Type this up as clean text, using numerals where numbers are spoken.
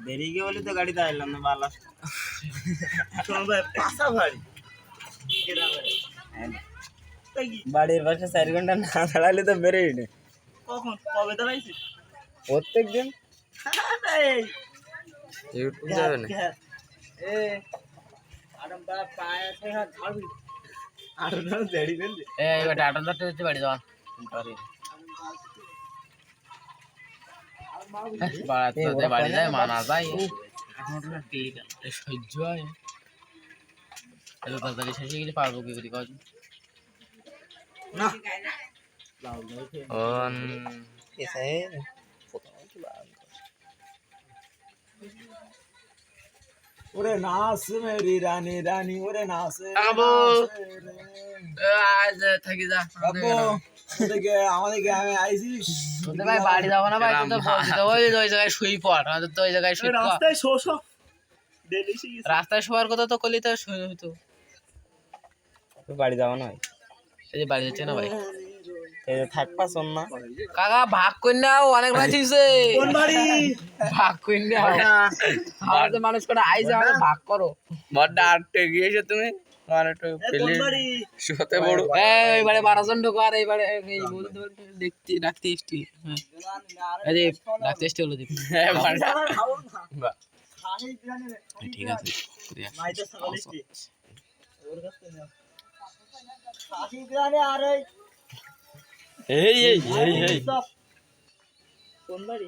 বেরিয়ে গিয়ে বলি তো গাড়িতে আইলাম না বালা পাশা ভারী বাড়ির পাশে 4 ঘন্টা না দাঁড়ালে তো বেরোই না। কখন কবে দাঁড়াইছিস? প্রত্যেক দিন ইউটিউব যাবে না এ আরাম বা পায় আছে হাত ঝাড়বি আর না জেডি দেন এ এটা 8,000 টাকা বাড়ি যাওয়া সরি বাড়াতে বাড়ি যায় মানা যায় ঠিক আছে সহ্য হয় এত তাড়াতাড়ি শেষ হয়ে গেলে পারবো কি করি কাজ না অন এসে ওরে নাচ মেরি রানী রানী ওরে নাচ আবো আজ থাকি যা আবো ওদিকে আমাদের গ্রামে আইছিস তোদের ভাই বাড়ি যাব না ভাই তো বলতে ওই জায়গায় শুই পড় আমাদের তো ওই জায়গায় শুই পড় রাস্তায় শোশো ডেলিশি রাস্তায় শোয়ার কথা তো কলি তো শুই হতো তো বাড়ি যাব না ভাই এই যে বাড়ি যাচ্ছে না ভাই এই থাকবা শোন না কাকা ভাগ কই নাও অনেক রাইছিস কোন বাড়ি ভাগ কই নাও আমাদের মানুষ করে আইছে আমাদের ভাগ করো বড় আটকে গিয়েছো তুমি মানে তো পেলে শোতে বড় এই বারে 12 জন ঢোকার এই বারে এই বলতে দেখতে ডাকতে এসছি এই যে ডাকতে এসছি হলো দেখি হ্যাঁ বাহ ঠিক আছে মাইতে সকাল এসছি ওর কাছে নাও খাসি গ্রানে আর এই কোন বাড়ি